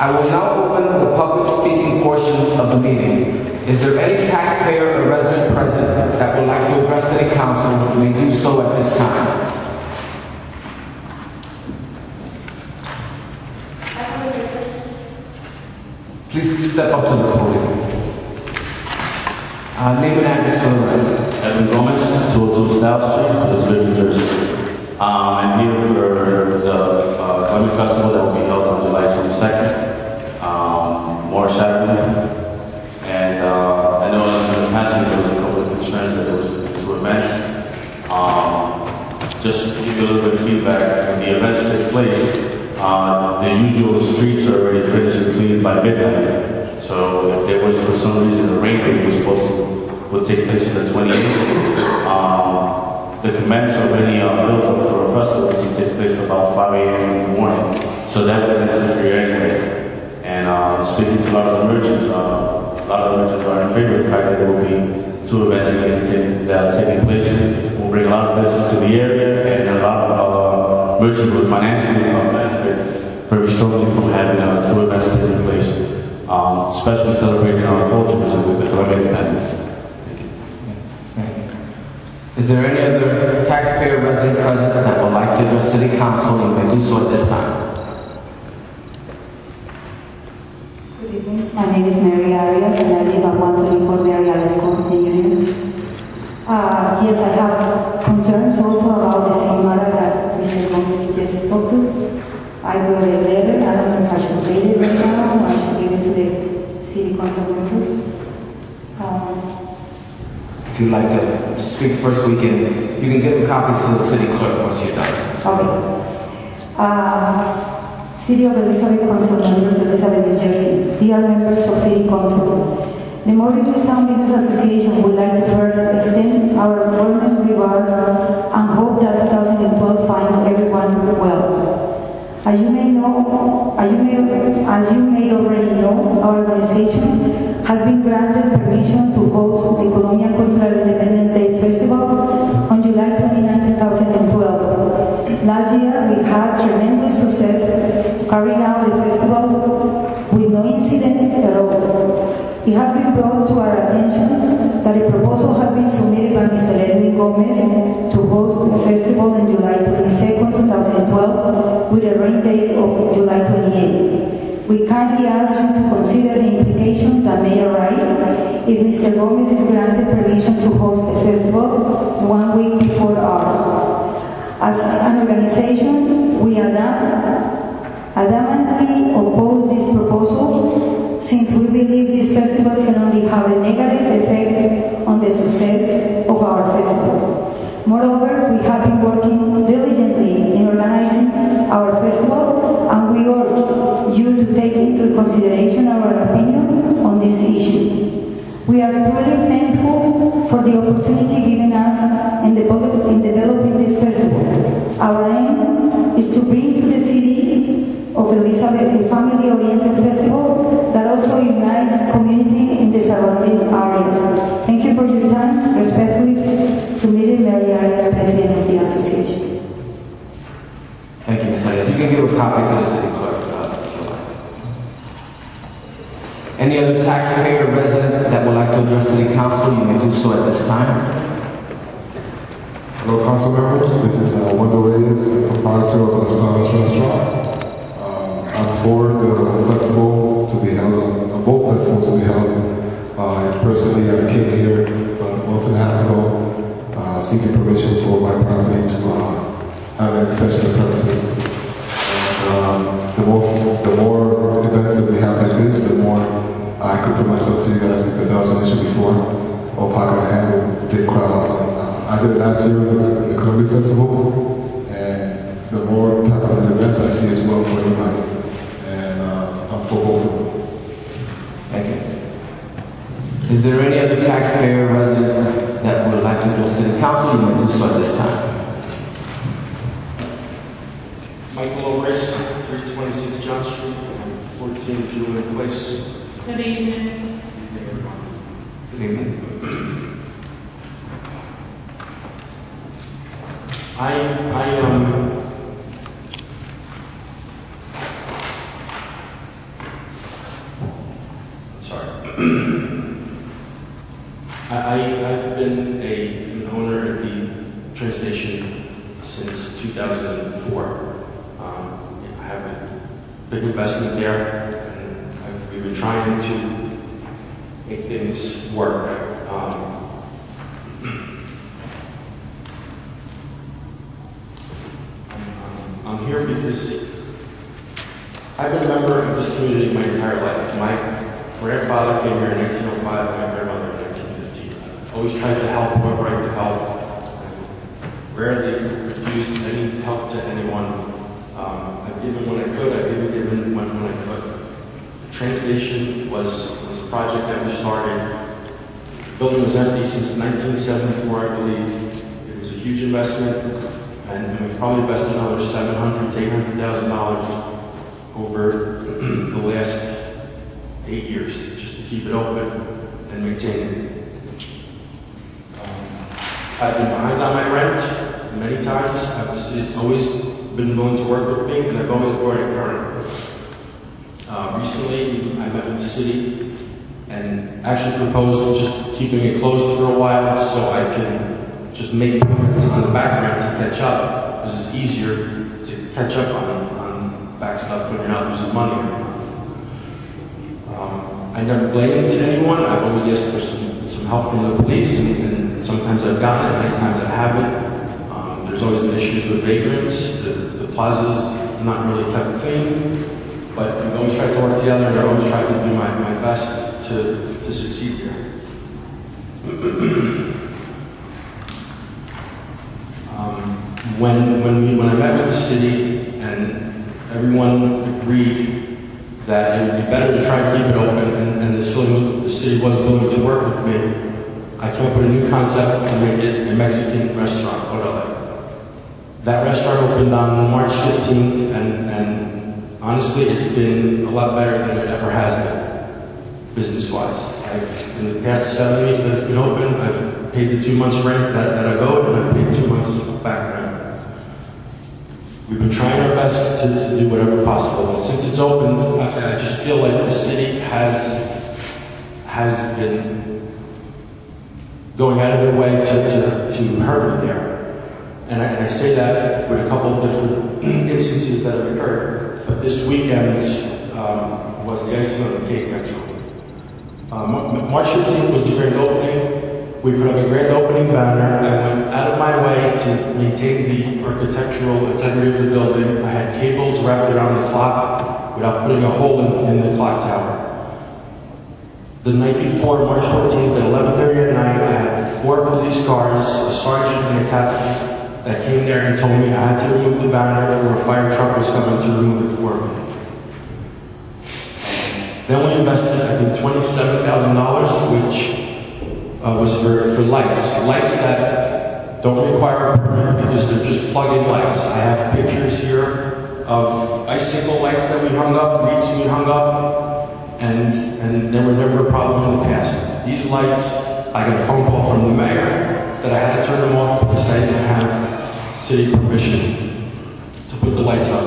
I will now open the public speaking portion of the meeting. Is there any taxpayer or resident present that would like to address City Council may do so at this time. Please step up to the podium. Name and address for the record. Evan Gomez, 202 South Street, Elizabeth, New Jersey. I'm here for the Colombian Festival that will be held on July 22nd, more Saturday. And I know in the past there was a couple of concerns that there was two events. Just to give you a little bit of feedback, when the events take place, the usual streets are already finished and cleaned by midnight. So if there was for some reason a rain date was supposed to would take place on the 28th, the commence of any build-up for a festival will take place about 5 a.m. in the morning. So that would interfere anyway. And speaking to a lot of the merchants, are in favor of the fact that there will be two events that are taking place. Will bring a lot of business to the area, and a lot of merchants will financially benefit very strongly from having two events taking place, especially celebrating our culture with the Colombian Independence Day. Is there any other taxpayer resident present that would like to address City Council? You may do so at this time. Good evening. My name is Mary Arias, and I live at 124 Mary Arias Court in Union. Yes, I have concerns also about the same matter that Mr. Gomez just spoke to. I wrote a letter. I don't know if I should read it right now or I should give it to the City Council members. If you'd like to speak first, you can give a copy to the city clerk once you're done. Okay. City of Elizabeth Council members, Elizabeth, New Jersey. Dear members of City Council, the Morrisville Town Business Association would like to first extend our warmest regard and hope that 2012 finds everyone well. As you may already know, our organization has been granted permission to host the Colombian Independence Day Festival on July 29, 2012. Last year, we had tremendous success carrying out the festival with no incident at all. It has been brought to our attention that a proposal has been submitted by Mr. Edwin Gomez to host the festival on July 22, 2012 with a rain date of July 28. We kindly ask you to consider the implications that may arise if Mr. Gomez is granted permission to host the festival 1 week before ours. As an organization, we adamantly oppose this proposal since we believe this festival can only have a negative effect on the success of our festival. Moreover, we have been working diligently in organizing our festival, and we urge you to take into consideration our opinion on this issue. We are truly thankful for the opportunity given us in developing this festival. Our aim is to bring to the city of Elizabeth a family-oriented festival that also unites community in the surrounding areas. Thank you for your time. Respectfully submitted, Mary Arias, President of the Association. Thank you, Ms. Arias. You can give a copy to the city clerk if you like. Any other taxpayer or resident that would like to address City Council, you may do so at this time. Hello, council members. This is Wendell Reyes, proprietor of Las Palmas Restaurant. I'm for the festival to be held, both festivals to be held. Personally, I came here about a month and a half ago, seeking permission for my property to have an extension of premises. And, the more events that we have like this, the more I could put myself to you guys, because that was an issue before of how can I handle big crowds. And, I did it last year with the Colombian Festival, and the more type of events I see as well for everybody. And I'm for both of them. Thank you. Is there any other taxpayer or resident that would like to address City Council? You may do so at this time. Michael O'Rice, 326 John Street, and 14 Julian Place. Good evening. Good evening. I've been an owner at the train station since 2004. I have a big investment there, and we've been trying to make things work. I'm here because I've been a member of this community my entire life. My grandfather came here in 1905, my grandmother in 1915. I've always tried to help whoever I could help. I've rarely refused any help to anyone. I've given when I could, I've given when I could. The train station was a project that we started. The building was empty since 1974, I believe. It was a huge investment. And we've probably invested another $700,000 to $800,000 over the last 8 years just to keep it open and maintain it. I've been behind on my rent many times. The city's always been willing to work with me, and I've always brought it current. Recently, I met with the city and actually proposed just keeping it closed for a while so I can just make payments on the back rent to catch up, because it's easier to catch up on back stuff when you're not losing money every month. I never blamed anyone. I've always asked for some help from the police, and sometimes I've gotten it, many times I haven't. There's always been issues with vagrants. The plaza's not really kept clean, but we've always tried to work together, and I've always tried to do my best to succeed here. When I met with the city and everyone agreed that it would be better to try and keep it open, and the city was willing to work with me, I came up with a new concept to make it a Mexican restaurant, Orale. That restaurant opened on March 15th, and honestly, it's been a lot better than it ever has been, business-wise. In the past 7 weeks that it's been open, I've paid the 2 months rent that I owed, and I've paid 2 months back rent. We've been trying our best to do whatever possible. But since it's open, I just feel like the city has been going out of their way to hurt me there. And I say that with a couple of different instances that have occurred. But this weekend was the icing on the cake, actually. March 15th was the grand opening. We put up a grand opening banner. I went out of my way to maintain the architectural integrity of the building. I had cables wrapped around the clock without putting a hole in the clock tower. The night before, March 14th at 11:30 at night, I had 4 police cars, a sergeant and a captain, that came there and told me I had to remove the banner or a fire truck was coming to remove it for me. Then we invested, I think, $27,000, which was for lights. Lights that don't require a permit because they're just plug-in lights. I have pictures here of icicle lights that we hung up, wreaths we hung up, and there were never a problem in the past. These lights, I got a phone call from the mayor that I had to turn them off because I didn't have city permission to put the lights up.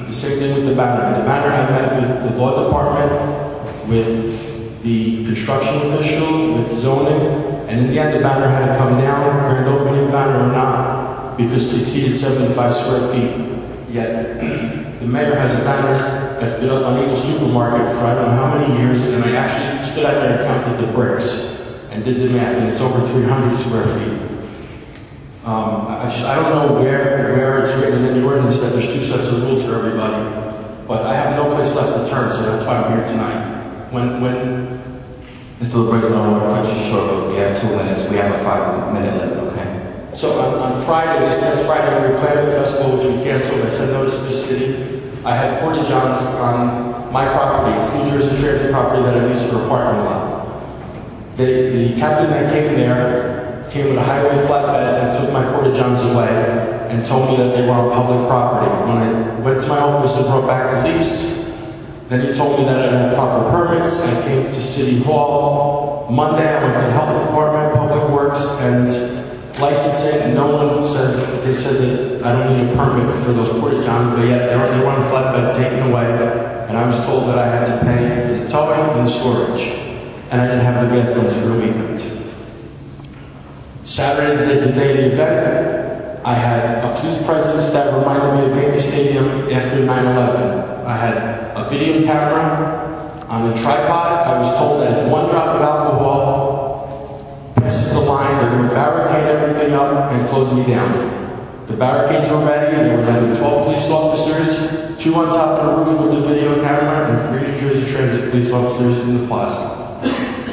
The same thing with the banner. The banner, I met with the law department, with the construction official, with zoning, and in the end the banner had to come down, grand opening banner or not, because it exceeded 75 square feet. Yet the mayor has a banner that's been up on Eagle Supermarket for I don't know how many years, and I actually stood out there and counted the bricks and did the math, and it's over 300 square feet. I don't know where it's written in the ordinance that there's 2 sets of rules for everybody, but I have no place left to turn, so that's why I'm here tonight. Mr. President, I want to cut you short, but we have 2 minutes. We have a 5-minute limit, okay? So on Friday, this past Friday, we were planning the festival, which we canceled. I sent notice to the city. I had porta-johns on my property. It's New Jersey Transit property that I lease for a parking lot. The captain that came there came with a highway flatbed and took my porta-johns away and told me that they were on public property. When I went to my office and brought back the lease, then he told me that I didn't have proper permits. I came to City Hall. Monday, I went to the Health Department, Public Works, and licensing, and no one says, they said that I don't need a permit for those porta-johns, but yet they were on a flatbed taken away, and I was told that I had to pay for the towing and the storage, and I didn't have the bathrooms for the weekend. Saturday, the day of the event, I had a police presence that reminded me of Yankee Stadium after 9/11. I had a video camera on the tripod. I was told that if one drop of alcohol passes the line, they're going to barricade everything up and close me down. The barricades were ready. There were 12 police officers, 2 on top of the roof with the video camera, and 3 New Jersey Transit police officers in the plaza.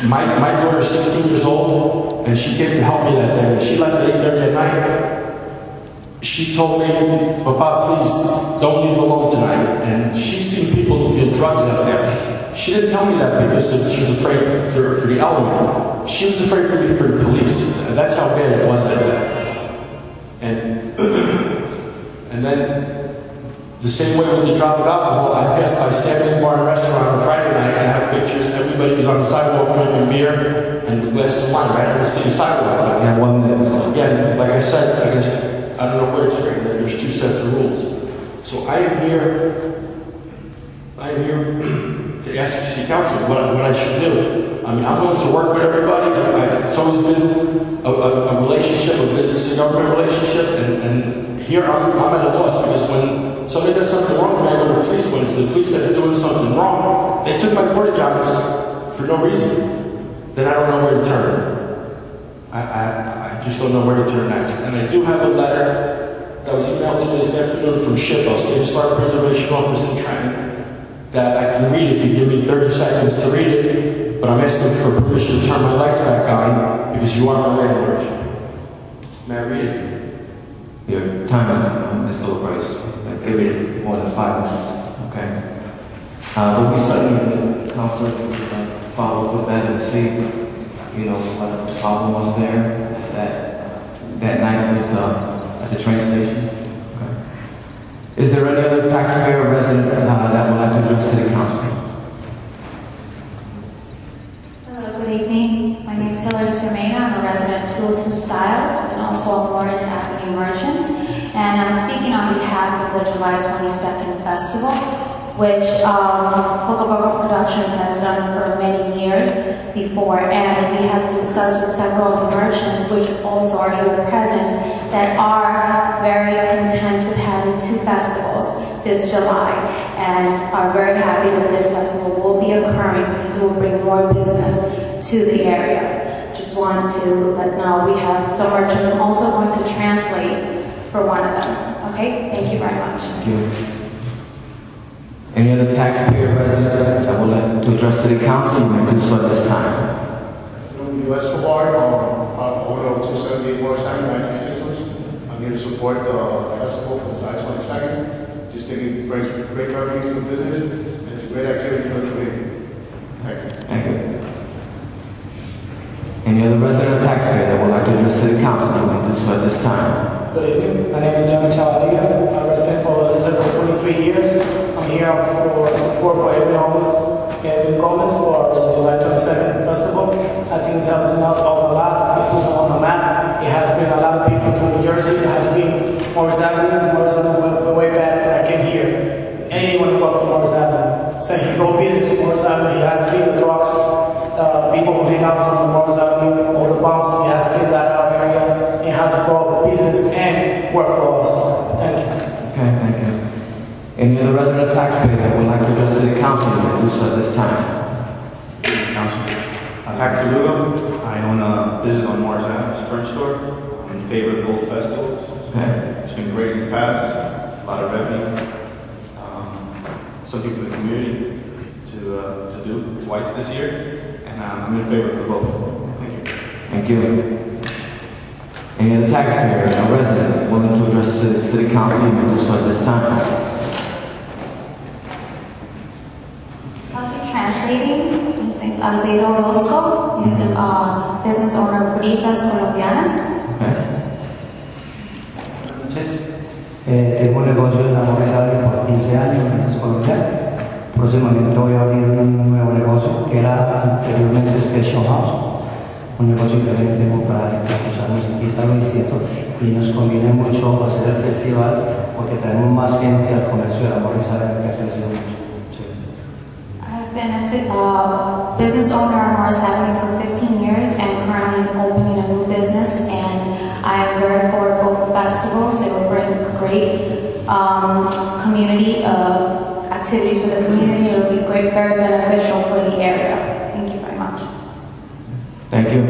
My daughter is 16 years old, and she came to help me that day. When she left at 8:30 at night, she told me, "Papa, please don't leave alone tonight." And she's seen people deal drugs out there. She didn't tell me that because she was afraid for the element. She was afraid for the police. That's how bad it was that day. And then, the same way with the drop of alcohol, I passed by Sammy's Bar and Restaurant on Friday night, and I have pictures. Everybody was on the sidewalk drinking beer and a glass of wine right on the city sidewalk. Yeah, 1 minute. Again, like I said, I don't know where it's written that there's 2 sets of rules. So I am here to ask City Council what I should do. I mean, I'm willing to work with everybody. It's always been a relationship, a business and government relationship, and here I'm at a loss because when somebody does something wrong to me, I go to the police. When it's the police that's doing something wrong, they took my porta johns for no reason. Then I don't know where to turn. I just don't know where to turn next. And I do have a letter that was emailed to me this afternoon from SHPO, State Historic Preservation Office in Trenton, that I can read if you give me 30 seconds to read it, but I'm asking for permission to turn my lights back on because you are my landlord. May I read it? Your time is still Bryce. Give it more than 5 minutes, okay? But we certainly, Councilor, follow up with that and see, what the problem was there that night with at the train station. Okay. Is there any other taxpayer or resident that would like to address City Council? Hello, good evening. My name is Hillary Sermena. I'm a resident 202 Styles and also a Morris Avenue merchant. And I'm speaking on behalf of the July 22nd Festival, which Coca-Cola Productions has done for many years before. And we have discussed with several of the merchants, which also are here present, that are very content with having 2 festivals this July and are very happy that this festival will be occurring because it will bring more business to the area. Just want to let know we have some merchants. I'm also going to translate for one of them. Okay? Thank you very much. Thank you. Any other taxpayer resident that would like to address City Council? You may do so at this time. Escobar, owner of 278 Morris Avenue IT Systems. I'm here to support the festival for July 22nd. Just thinking it brings great revenues to the business, and it's a great activity for the community. Thank you. Thank you. Any other resident or taxpayer that would like to address City Council? You may do so at this time. Good evening. My name is John Chaladia. I'm a resident for 23 years. I'm here for support for every homeless and Gomez for the July 22nd festival. I think it's helping out a lot. It puts on the map. It has been a lot of people to New Jersey. It has been Morris Avenue way back when I came here. Anyone who walked to Morris Avenue, say he go business to Morris Avenue, he has cleaned the trucks. People who hang out from the Morris Avenue or the bumps, he has cleaned that out area. It has brought business and work for us. Thank you. Okay, thank you. Any other resident or taxpayer that would like to address City Council? You may do so at this time. Council. I'm Hector Lugo. I own a business on Morris Avenue, Sprint Store. I'm in favor of both festivals. Okay. It's been great in the past, a lot of revenue, something for the community to do twice this year, and I'm in favor of both. Thank you. Thank you. Any other taxpayer or resident willing to address City Council? You may do so at this time. I'll be translating. His name is Albedo Orozco. He's a business owner of Brisas Colombianas. Okay. Tengo un negocio en la Morris Avenue por 15 años, en colombianas. Próximamente voy a abrir un nuevo negocio que era anteriormente Station House, un negocio diferente para escuchar musiquita lo distinto, y nos conviene mucho hacer el festival porque traemos más gente al comercio de la Morris Avenue, que ha crecido mucho. community activities for the community. It will be very beneficial for the area. Thank you very much. Thank you.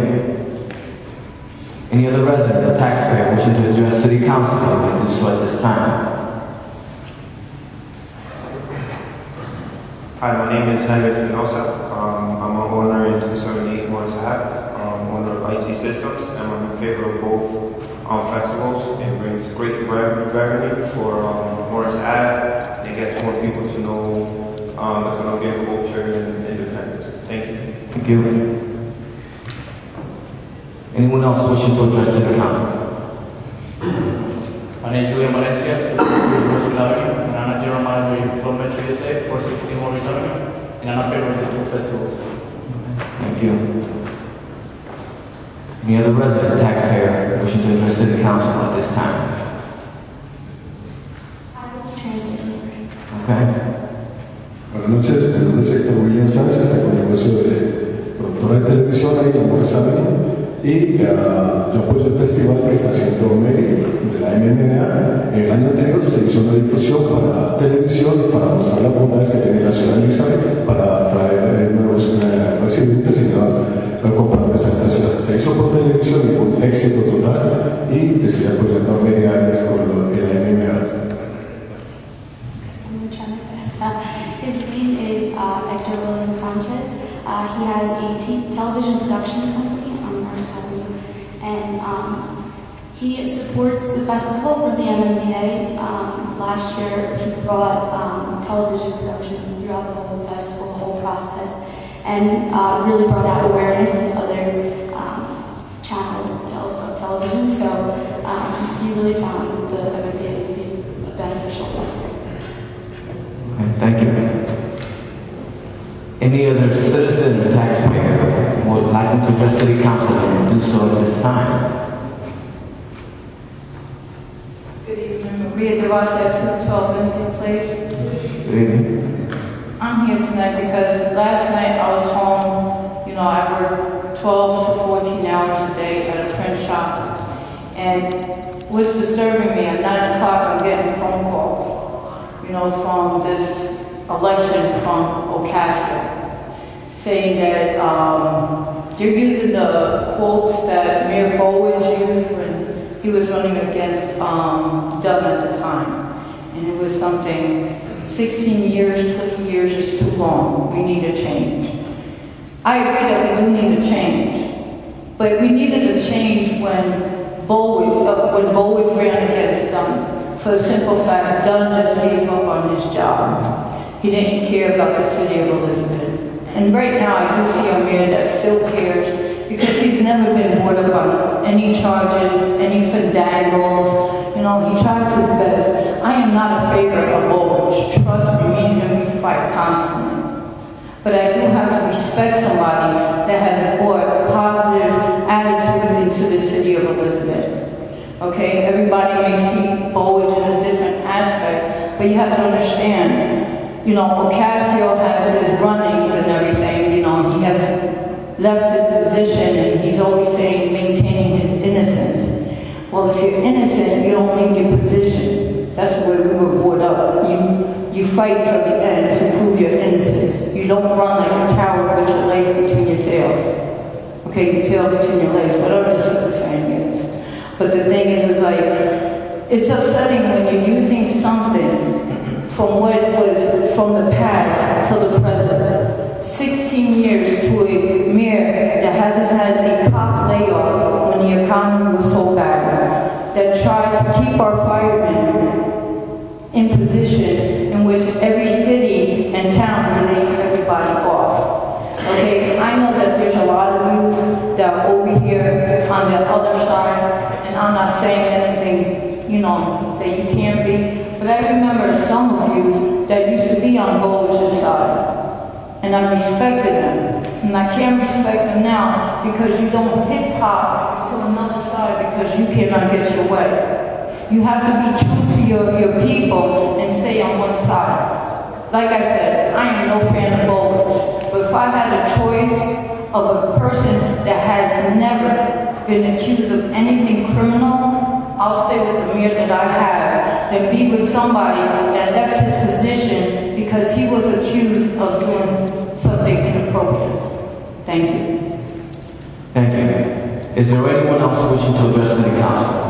Any other resident or taxpayer wishing to address City Council may do so at this time. Hi, my name is Jaime Espinosa. I'm an owner in 278 Morris Ave, owner of IT Systems, and I'm in favor of both festivals. It brings great revenue for Morris Ave. It gets more people to know the Colombian culture and independence. Thank you. Thank you. Anyone else wishing to address City Council? My name is Julian Valencia, and I'm a general manager in Colombian Independence Day 416 Morris Avenue, and I'm in favor of the two festivals. Thank you. Any other resident or taxpayer wishing to address City Council at this time? Okay. Buenas noches, mi nombre es Héctor William Sánchez, tengo un negocio de productora de televisión ahí en Morris Avenue. Y yo apoyo el festival que está haciendo Mary de la MMA. El año anterior se hizo una difusión para televisión para mostrar las bondades que tiene la ciudad de Elizabeth para atraer nuevos residentes y nuevos compradores a esta ciudad. Se hizo por televisión y fue un éxito total y estoy apoyando a Mary Agnes con el MMA. His name is Héctor William Sanchez. He has a television production company and he supports the festival for the MMA. Last year he brought television production throughout the whole festival, the whole process, and really brought out awareness to other television. So he really found the MMA to be a beneficial festival. Okay, thank you. Any other citizen or taxpayer who would like to address City Council and do so at this time? Good evening, Maria DeRosa, 212 Vincent Place. Good evening. I'm here tonight because last night I was home. You know, I work 12 to 14 hours a day at a print shop. And what's disturbing me, at 9 o'clock I'm getting phone calls, you know, from this election from Ocasio, saying that they're using the quotes that Mayor Bowens used when he was running against Doug at the time. And it was something, 16 years, 20 years is too long. We need a change. I agree that we do need a change. But we needed a change when Bowens ran against Dunn. For the simple fact, Dunn just gave up on his job. He didn't care about the city of Elizabeth. And right now I do see a mayor that still cares because he's never been brought up on any charges, any fandangles. You know, he tries his best. I am not a favorite of Bowens. Trust me, me and him, we fight constantly. But I do have to respect somebody that has brought positive attitude into the city of Elizabeth. Okay, everybody may see Bowens in a different aspect, but you have to understand, you know, Ocasio has his runnings and everything, you know, he has left his position and he's always saying maintaining his innocence. Well, if you're innocent, you don't leave your position. That's the way we were brought up. You fight till the end to prove your innocence. You don't run like a coward with your legs between your tails. Okay, your tail between your legs, whatever the saying is. But the thing is like, it's upsetting when you're using something from what was from the past to the present. 16 years to a mayor that hasn't had a cop layoff when the economy was so bad, that tried to keep our firemen in position in which every city and town laid everybody off. Okay, I know that there's a lot of you that are over here on the other side, and I'm not saying anything, you know, that you can't be. But I remember some of you that used to be on Bowens' side, and I respected them. And I can't respect them now because you don't hip hop to another side because you cannot get your way. You have to be true to your people and stay on one side. Like I said, I am no fan of Bowens, but if I had a choice of a person that has never been accused of anything criminal, I'll stay with the mayor that I have than be with somebody that left his position because he was accused of doing something inappropriate. Thank you. Thank you. Is there anyone else wishing to address the council?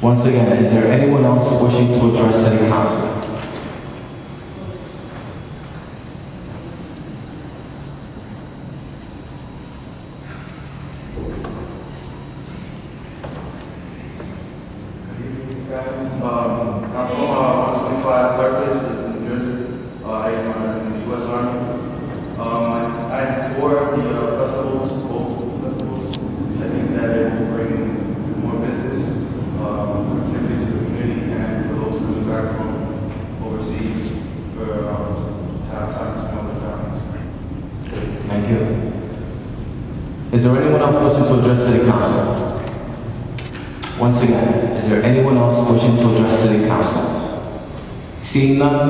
Once again, is there anyone else wishing to address the council? I'm from 125 Berkeley, New Jersey. I am in the U.S. Army. I'm for the festivals, both festivals. I think that it will bring more business, activity to the community, and for those coming back from overseas for times and other times. Thank you. Is there anyone else wishing to address City Council? Once again, is there anyone else wishing to address City Council? Seeing none.